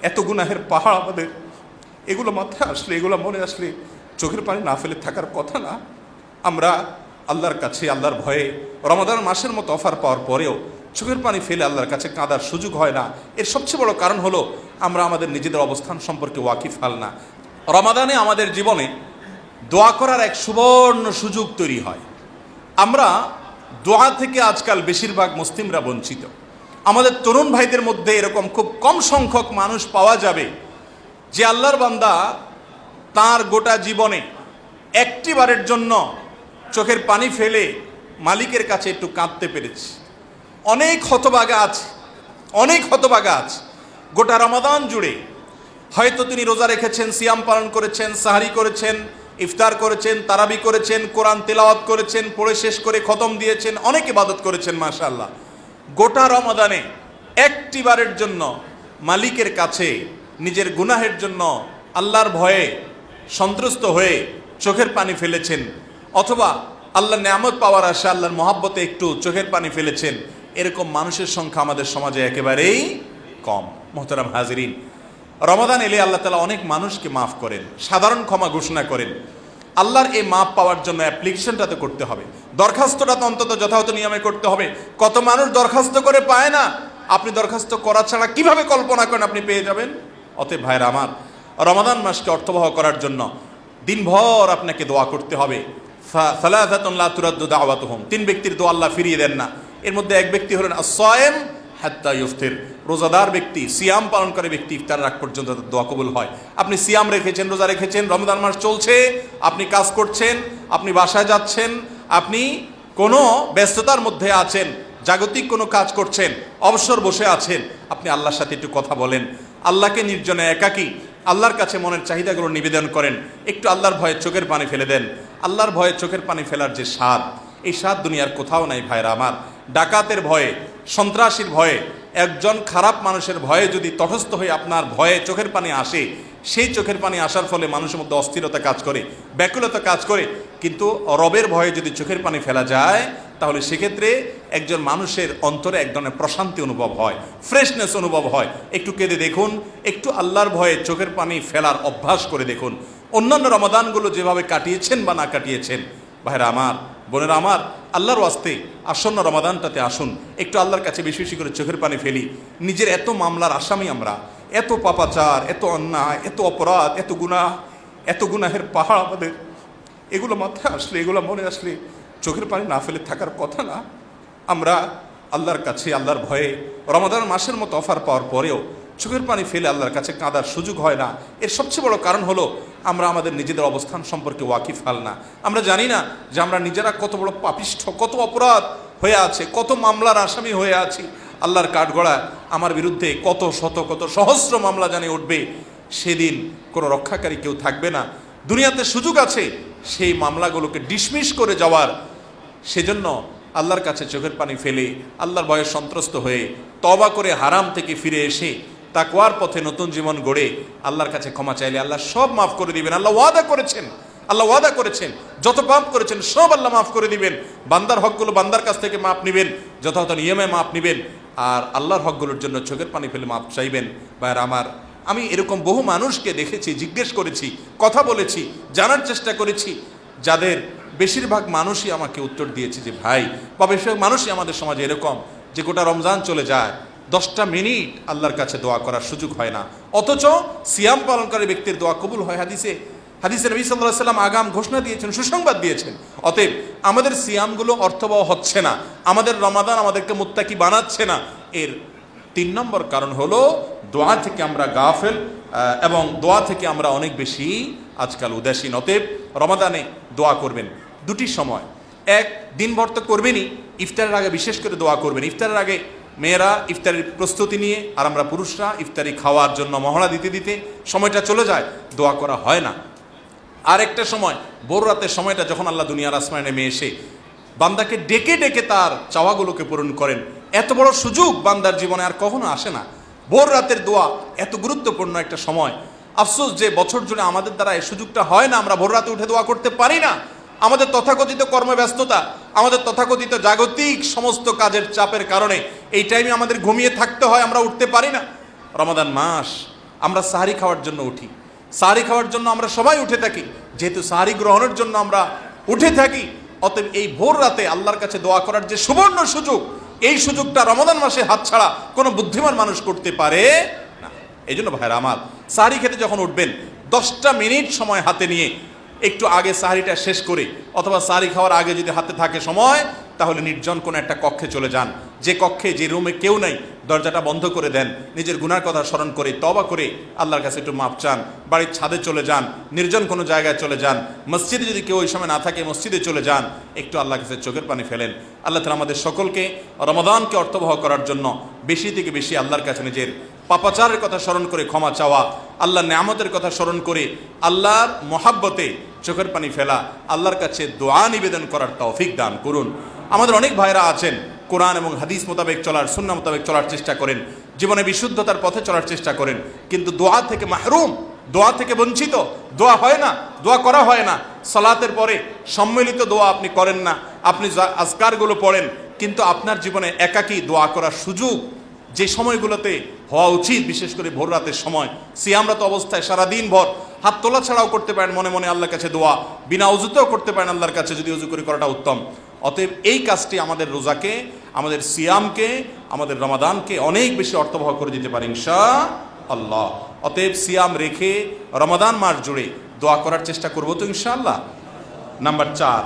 এত গুনাহের পাহাড় আমাদের, এগুলো মাথায় আসলে, এগুলো মনে আসলে চোখের পানি না ফেলে থাকার কথা না। আমরা আল্লাহর কাছে আল্লাহর ভয়ে রমাদান মাসের মতো অফার পাওয়ার পরেও চোখের পানি ফেলে আল্লাহর কাছে কাঁদার সুযোগ হয় না। এর সবচেয়ে বড় কারণ হলো আমরা আমাদের নিজেদের অবস্থান সম্পর্কে ওয়াকিফ হাল না। রমাদানে আমাদের জীবনে দোয়া করার এক সুবর্ণ সুযোগ তৈরি হয়। আমরা দোয়া থেকে আজকাল বেশিরভাগ মুসলিমরা বঞ্চিত। আমাদের তরুণ ভাইদের মধ্যে এরকম খুব কম সংখ্যক মানুষ পাওয়া যাবে যে আল্লাহর বান্দা তার গোটা জীবনে একটি বারের জন্য চোখের পানি ফেলে মালিকের কাছে একটু কাঁদতে পেরেছে। অনেক হতভাগা আছে, অনেক হতভাগা আছে। গোটা রমাদান জুড়ে হয়তো তিনি রোজা রেখেছেন, সিয়াম পালন করেছেন, সাহারি করেছেন, ইফতার করেছেন, তারাবি করেছেন, কোরআন তেলাওয়াত করেছেন, পড়ে শেষ করে খতম দিয়েছেন, অনেক ইবাদত করেছেন মাশাআল্লাহ। গোটা রমাদানে একটি বারের জন্য মালিকের কাছে নিজের গুনাহের জন্য আল্লাহর ভয়ে সন্ত্রস্ত হয়ে চোখের পানি ফেলেছেন, অথবা আল্লাহর নেয়ামত পাওয়ার আশা আল্লাহর মহাব্বতে একটু চোখের পানি ফেলেছেন। এরকম মানুষের সংখ্যা আমাদের সমাজে একেবারেই কম। মোহতারাম হাজিরিন, রমাদান এলে আল্লাহ তাআলা অনেক মানুষকে মাফ করেন, সাধারণ ক্ষমা ঘোষণা করেন। আল্লাহর এই মাফ পাওয়ার জন্য অ্যাপ্লিকেশনটা তো করতে হবে, দরখাস্তটা তো অন্তত যথাযথ নিয়মে করতে হবে। কত মানুষ দরখাস্ত করে পায় না। আপনি দরখাস্ত করা ছাড়া কিভাবে কল্পনা করেন আপনি পেয়ে যাবেন? অতএব ভাইরা আমার, রমাদান মাসকে অর্থবহ করার জন্য দিনভর আপনাকে দোয়া করতে হবে। সালাসাতুন লা তুরাদ্দু দাওয়াতুহুম, তিন ব্যক্তির দোয়া আল্লাহ ফিরিয়ে দেন না। এর মধ্যে এক ব্যক্তি হলেন আস-সায়েম হাত্তা ইফতির, রোজাদার ব্যক্তি, সিয়াম পালন করে ব্যক্তি ইফতার রাগ পর্যন্ত দোয়া কবুল হয়। আপনি সিয়াম রেখেছেন, রোজা রেখেছেন, রমজান মাস চলছে, আপনি কাজ করছেন, আপনি বাসায় যাচ্ছেন, আপনি কোনো ব্যস্ততার মধ্যে আছেন, জাগতিক কোনো কাজ করছেন, অবসর বসে আছেন, আপনি আল্লাহর সাথে একটু কথা বলেন, আল্লাহকে নির্জনে একাকী আল্লাহর কাছে মনের চাহিদাগুলো নিবেদন করেন, একটু আল্লাহর ভয়ে চোখের পানি ফেলে দেন। আল্লাহর ভয়ে চোখের পানি ফেলার যে স্বাদ, এই স্বাদ দুনিয়ার কোথাও নাই ভাইরা আমার। ডাকাতের ভয়ে, সন্ত্রাসীর ভয়ে, একজন খারাপ মানুষের ভয়ে যদি তটস্থ হয়ে আপনার ভয়ে চোখের পানি আসে, সেই চোখের পানি আসার ফলে মানুষের মধ্যে অস্থিরতা কাজ করে, ব্যাকুলতা কাজ করে। কিন্তু রবের ভয়ে যদি চোখের পানি ফেলা যায়, তাহলে সেক্ষেত্রে একজন মানুষের অন্তরে এক ধরনের প্রশান্তি অনুভব হয়, ফ্রেশনেস অনুভব হয়। একটু কেঁদে দেখুন, একটু আল্লাহর ভয়ে চোখের পানি ফেলার অভ্যাস করে দেখুন। অন্যান্য রমাদানগুলো যেভাবে কাটিয়েছেন বা না কাটিয়েছেন, ভাইরা আমার, বোনেরা আমার, আল্লাহর ওয়াস্তে আসন্ন রমাদানটাতে আসুন, একটু আল্লাহর কাছে বেশি বেশি করে চোখের পানি ফেলি। নিজের এত মামলার আসামি আমরা, এত পাপাচার, এত অন্যায়, এত অপরাধ, এত গুনাহের পাহাড় আমাদের, এগুলো মাথায় আসলে, এগুলো মনে আসলে চোখের পানি না ফেলে থাকার কথা না। আমরা আল্লাহর কাছে আল্লাহর ভয়ে রমাদান মাসের মতো অফার পাওয়ার পরেও চোখের পানি ফেলে আল্লাহর কাছে কাঁদার সুযোগ হয় না। এর সবচেয়ে বড় কারণ হলো আমরা আমাদের নিজেদের অবস্থান সম্পর্কে ওয়াকিফ হাল না। আমরা জানি না যে আমরা নিজেরা কত বড় পাপিষ্ঠ, কত অপরাধ হয়ে আছে, কত মামলার আসামি হয়ে আছি। আল্লাহর কাঠগড়ায় আমার বিরুদ্ধে কত শত কত সহস্র মামলা জানে উঠবে, সেদিন কোনো রক্ষাকারী কেউ থাকবে না। দুনিয়াতে সুযোগ আছে সেই মামলাগুলোকে ডিসমিস করে যাওয়ার। সেজন্য আল্লাহর কাছে চোখের পানি ফেলে আল্লাহর ভয়ে সন্ত্রস্ত হয়ে তওবা করে হারাম থেকে ফিরে এসে তাকওয়ার পথে নতুন জীবন গড়ে আল্লাহর কাছে ক্ষমা চাইলে আল্লাহ সব মাফ করে দিবেন। আল্লাহ ওয়াদা করেছেন যত পাপ করেছেন সব আল্লাহ মাফ করে দিবেন। বান্দার হকগুলো বান্দার কাছ থেকে মাপ নেবেন, যথাযথ নিয়মে মাপ নেবেন, আর আল্লাহর হকগুলোর জন্য চোখের পানি ফেলে মাপ চাইবেন। ভাইরা আমার, আমি এরকম বহু মানুষকে দেখেছি, জিজ্ঞেস করেছি, কথা বলেছি, জানার চেষ্টা করেছি, যাদের বেশিরভাগ মানুষই আমাকে উত্তর দিয়েছে যে ভাই, বা বেশিরভাগ মানুষই আমাদের সমাজে এরকম যে গোটা রমজান চলে যায়, 10টা মিনিট আল্লাহর কাছে দোয়া করার সুযোগ হয় না, অথচ সিয়াম পালনকারী ব্যক্তির দোয়া কবুল হয়। হাদিসে নবী সাল্লাল্লাহু আলাইহি ওয়াসাল্লাম আগাম ঘোষণা দিয়েছেন, সুসংবাদ দিয়েছেন। অতএব আমাদের সিয়ামগুলো অর্থবহ হচ্ছে না, আমাদের রমাদান আমাদেরকে মুত্তাকি বানাচ্ছে না। এর 3 নম্বর কারণ হলো দোয়া থেকে আমরা গাফেল, এবং দোয়া থেকে আমরা অনেক বেশি আজকাল উদাসীন। অতএব রমাদানে দোয়া করবেন দুটি সময়, এক দিনভর তো করবেনই, ইফতারের আগে বিশেষ করে দোয়া করবেন। ইফতারের আগে মেয়েরা ইফতারের প্রস্তুতি নিয়ে, আর আমরা পুরুষরা ইফতারি খাওয়ার জন্য মহড়া দিতে দিতে সময়টা চলে যায়, দোয়া করা হয় না। আর একটা সময় ভোর রাতের সময়টা, যখন আল্লাহ দুনিয়ার আসমানে নেমে এসে বান্দাকে ডেকে ডেকে তার চাওয়াগুলোকে পূরণ করেন, এত বড় সুযোগ বান্দার জীবনে আর কখনো আসে না। ভোর রাতের দোয়া এত গুরুত্বপূর্ণ একটা সময়। আফসোস যে বছর জুড়ে আমাদের দ্বারা এই সুযোগটা হয় না, আমরা ভোর রাতে উঠে দোয়া করতে পারি না। আমাদের তথাকথিত কর্মব্যস্ততা, আমাদের তথাকথিত জাগতিক সমস্ত কাজের চাপের কারণে এই টাইমে আমাদের ঘুমিয়ে থাকতে হয়, আমরা উঠতে পারি না। রমাদান মাস আমরা সাহারি খাওয়ার জন্য উঠি, সাহারি খাওয়ার জন্য আমরা সবাই উঠে থাকি। যেহেতু সাহারি গ্রহণের জন্য আমরা উঠে থাকি, অতএব এই ভোর রাতে আল্লাহর কাছে দোয়া করার যে সুবর্ণ সুযোগ, এই সুযোগটা রমাদান মাসে হাতছাড়া কোনো বুদ্ধিমান মানুষ করতে পারে না। এই জন্য ভাইরা আমার, সাহারি খেতে যখন উঠবেন 10টা মিনিট সময় হাতে নিয়ে একটু আগে সাহারিটা শেষ করে, অথবা সাহারি খাওয়ার আগে যদি হাতে থাকে সময়, তাহলে নির্জন কোনো একটা কক্ষে চলে যান। যে কক্ষে, যে রুমে কেউ নাই, দরজাটা বন্ধ করে দেন, নিজের গুনার কথা স্মরণ করে তওবা করে আল্লাহর কাছে একটু মাপ চান। বাড়ির ছাদে চলে যান, নির্জন কোনো জায়গায় চলে যান, মসজিদে যদি কেউ ওই সময় না থাকে মসজিদে চলে যান, একটু আল্লাহর কাছে চোখের পানি ফেলেন। আল্লাহ তাআলা আমাদের সকলকে রমাদানকে অর্থবহ করার জন্য বেশি থেকে বেশি আল্লাহর কাছে নিজের পাপাচারের কথা স্মরণ করে ক্ষমা চাওয়া, আল্লাহর নেয়ামতের কথা স্মরণ করে আল্লাহর মহাব্বতে চোখের পানি ফেলা, আল্লাহর কাছে দোয়া নিবেদন করার তৌফিক দান করুন। আমাদের অনেক ভাইরা আছেন কোরআন এবং হাদিস মোতাবেক চলার, সুন্নাহ মোতাবেক চলার চেষ্টা করেন, জীবনে বিশুদ্ধতার পথে চলার চেষ্টা করেন, কিন্তু দোয়া থেকে মাহরুম, দোয়া থেকে বঞ্চিত, দোয়া হয় না, দোয়া করা হয় না। সালাতের পরে সম্মিলিত দোয়া আপনি করেন না, আপনি আজকারগুলো পড়েন, কিন্তু আপনার জীবনে একাকী দোয়া করার সুযোগ যে সময়গুলোতে হওয়া উচিত, বিশেষ করে ভোর রাতের সময়, সিয়ামরত অবস্থায় সারাদিন ভর হাত তোলা ছাড়াও করতে পারেন মনে মনে আল্লাহর কাছে দোয়া, বিনা উজুতেও করতে পারেন আল্লাহর কাছে, যদি উজু করে করাটা উত্তম। অতএব এই কাজটি আমাদের রোজাকে, আমাদের সিয়ামকে, আমাদের রমাদানকে অনেক বেশি অর্থবহ করে দিতে পারে ইনশাআল্লাহ। অতএব সিয়াম রেখে রমাদান মাস জুড়ে দোয়া করার চেষ্টা করবো তো ইনশাআল্লাহ। নাম্বার 4,